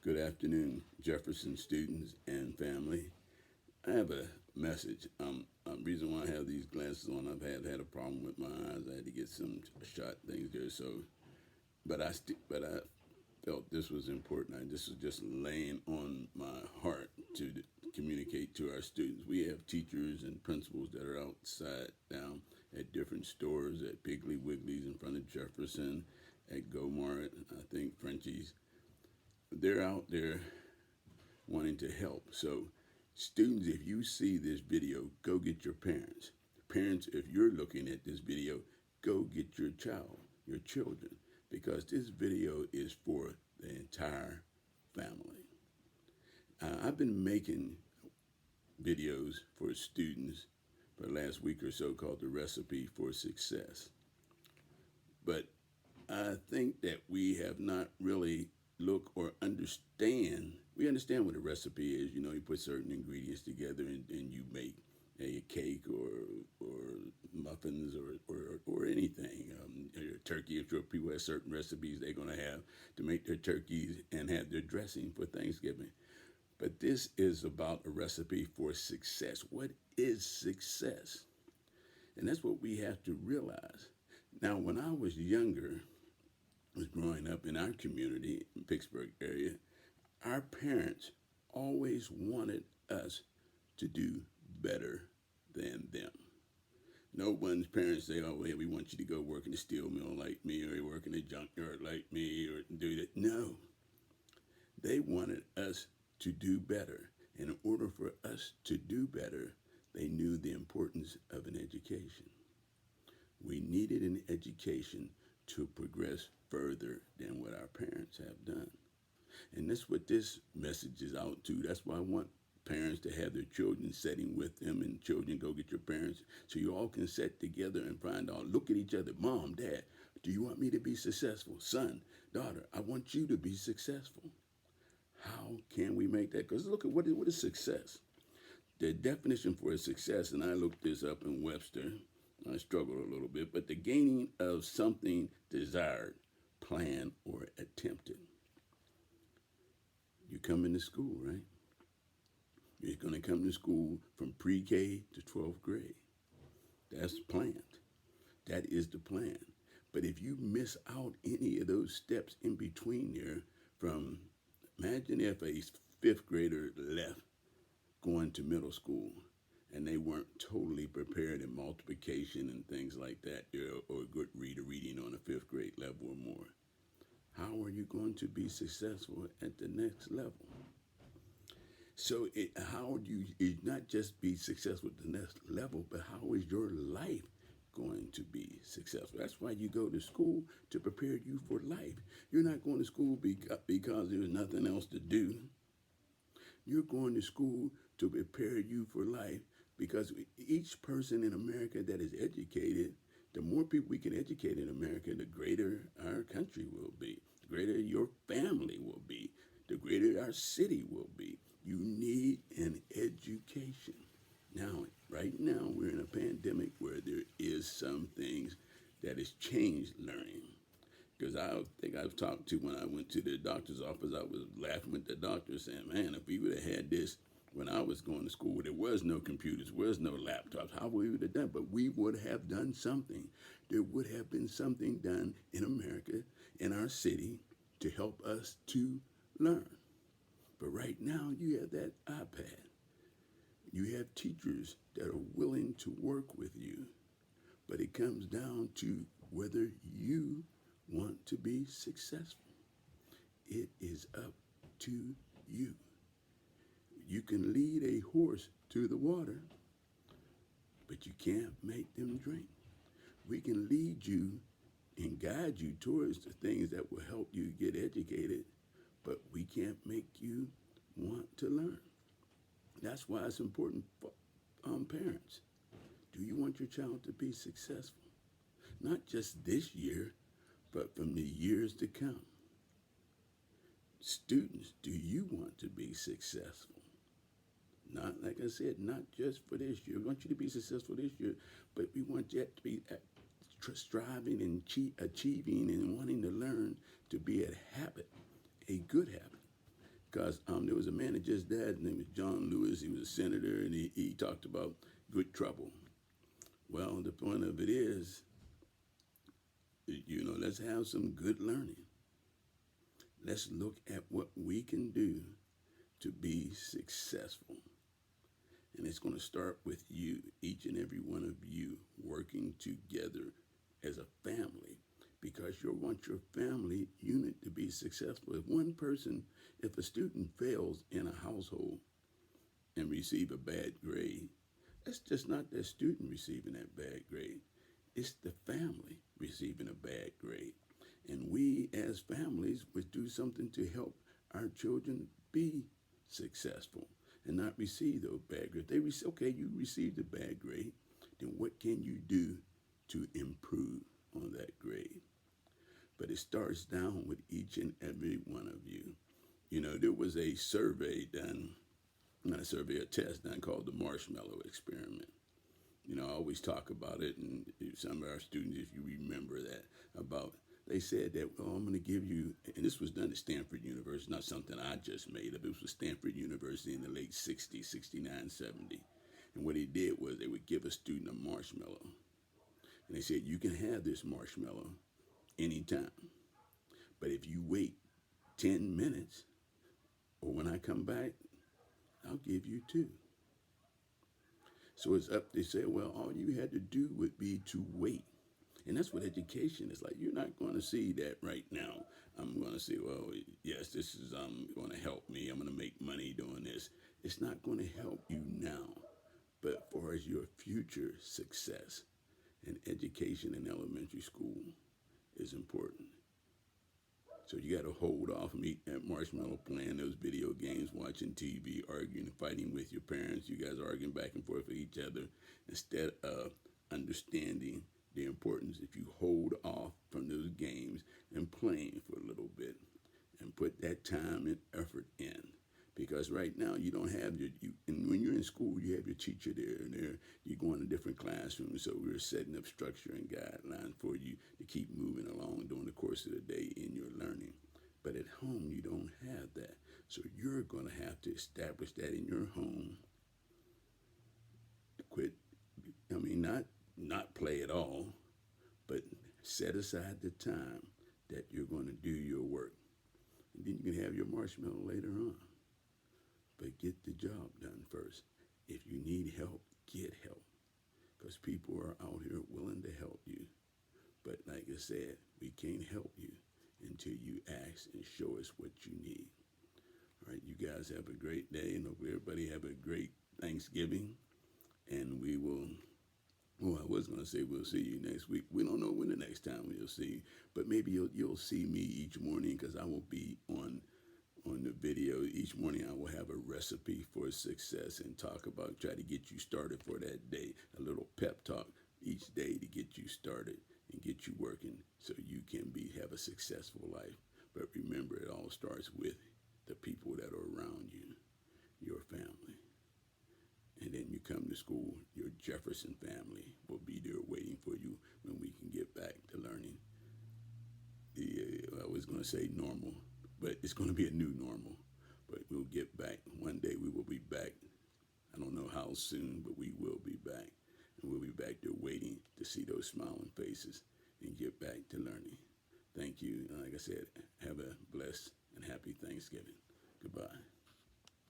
Good afternoon, Jefferson students and family. I have a message. Reason why I have these glasses on, I've had a problem with my eyes. I had to get some shot things there. So, but I felt this was important. This was just laying on my heart to communicate to our students. We have teachers and principals that are outside down at different stores, at Piggly Wiggly's in front of Jefferson, at Gomart, I think Frenchie's. They're out there wanting to help. So, students, if you see this video, go get your parents. Parents, if you're looking at this video, go get your child, your children, because this video is for the entire family. I've been making videos for students for the last week or so called The Recipe for Success. But I think that we have not really look or understand. We understand what a recipe is. You know, you put certain ingredients together and you make a cake or muffins or anything. Your turkey. I'm sure people have certain recipes they're going to have to make their turkeys and have their dressing for Thanksgiving. But this is about a recipe for success. What is success? And that's what we have to realize. Now, when I was younger, was growing up in our community in Pittsburgh area, our parents always wanted us to do better than them. No one's parents say, "Oh, well, we want you to go work in the steel mill like me, or work in the junkyard like me, or do that." No, they wanted us to do better. In order for us to do better, they knew the importance of an education. We needed an education to progress further than what our parents have done. And that's what this message is out to. That's why I want parents to have their children sitting with them, and children go get your parents so you all can sit together and find out, look at each other. Mom, Dad, do you want me to be successful? Son, daughter, I want you to be successful. How can we make that? Because look at what is success. The definition for success, and I looked this up in Webster. I struggled a little bit, but the gaining of something desired, planned, or attempted. You come into school, right? You're going to come to school from pre-K to 12th grade. That's planned. That is the plan. But if you miss out any of those steps in between there, from imagine if a fifth grader left going to middle school and they weren't totally prepared in multiplication and things like that, or a good reading on a fifth grade level or more. How are you going to be successful at the next level? So how do you not just be successful at the next level, but how is your life going to be successful? That's why you go to school, to prepare you for life. You're not going to school because there's nothing else to do. You're going to school to prepare you for life, because each person in America that is educated, the more people we can educate in America, the greater our country will be, the greater your family will be, the greater our city will be. You need an education. Now, right now, we're in a pandemic where there is some things that has changed learning. Because I think I've talked to, when I went to the doctor's office, I was laughing with the doctor saying, man, if we would have had this when I was going to school, there was no computers, there was no laptops, how we would have done? But we would have done something. There would have been something done in America, in our city, to help us to learn. But right now, you have that iPad. You have teachers that are willing to work with you. But it comes down to whether you want to be successful. It is up to you. You can lead a horse to the water, but you can't make them drink. We can lead you and guide you towards the things that will help you get educated, but we can't make you want to learn. That's why it's important for parents. Do you want your child to be successful? Not just this year, but from the years to come. Students, do you want to be successful? Not, like I said, not just for this year. We want you to be successful this year, but we want you to be striving and achieving and wanting to learn to be a habit, a good habit. because there was a man that just died. His name was John Lewis. He was a senator, and he talked about good trouble. Well, the point of it is, let's have some good learning. Let's look at what we can do to be successful. And it's going to start with you, each and every one of you, working together as a family, because you want your family unit to be successful. If a student fails in a household and receive a bad grade, that's just not that student receiving that bad grade. It's the family receiving a bad grade. And we as families would do something to help our children be successful and not receive those bad grades. You received a bad grade, then what can you do to improve on that grade? But it starts down with each and every one of you. There was a survey done, not a survey, a test done called the marshmallow experiment. I always talk about it, and some of our students, if you remember that, they said that, I'm going to give you, and this was done at Stanford University, not something I just made up. It was Stanford University in the late 60s, 69, 70. And what they did was they would give a student a marshmallow. And they said, you can have this marshmallow anytime. But if you wait 10 minutes, or when I come back, I'll give you 2. So they say, well, all you had to do would be to wait. And that's what education is like. You're not going to see that right now. I'm going to say, well, yes, this is going to help me. I'm going to make money doing this. It's not going to help you now. But for as your future success, and education in elementary school is important. So you got to hold off from eating that marshmallow, playing those video games, watching TV, arguing, fighting with your parents. You guys arguing back and forth with each other instead of understanding the importance if you hold off from those games and playing for a little bit and put that time and effort in. Because right now you don't have and when you're in school, you have your teacher there, and you're going to different classrooms. So we're setting up structure and guidelines for you to keep moving along during the course of the day in your learning. But at home, you don't have that. So you're going to have to establish that in your home. Not play at all, but set aside the time that you're going to do your work. And then you can have your marshmallow later on. But get the job done first. If you need help, get help. Because people are out here willing to help you. But like I said, we can't help you until you ask and show us what you need. All right, you guys have a great day, and hope everybody have a great Thanksgiving. And we will, I was going to say we'll see you next week. We don't know when the next time we'll see you, but maybe you'll see me each morning, because I will be on the video. Each morning I will have a recipe for success and try to get you started for that day. A little pep talk each day to get you started and get you working so you can have a successful life. But remember, it all starts with the people that are around you, your family. And then you come to school, your Jefferson family will be there waiting for you when we can get back to learning. I was going to say normal, but it's going to be a new normal. But we'll get back. One day we will be back. I don't know how soon, but we will be back. And we'll be back there waiting to see those smiling faces and get back to learning. Thank you. And like I said, have a blessed and happy Thanksgiving. Goodbye.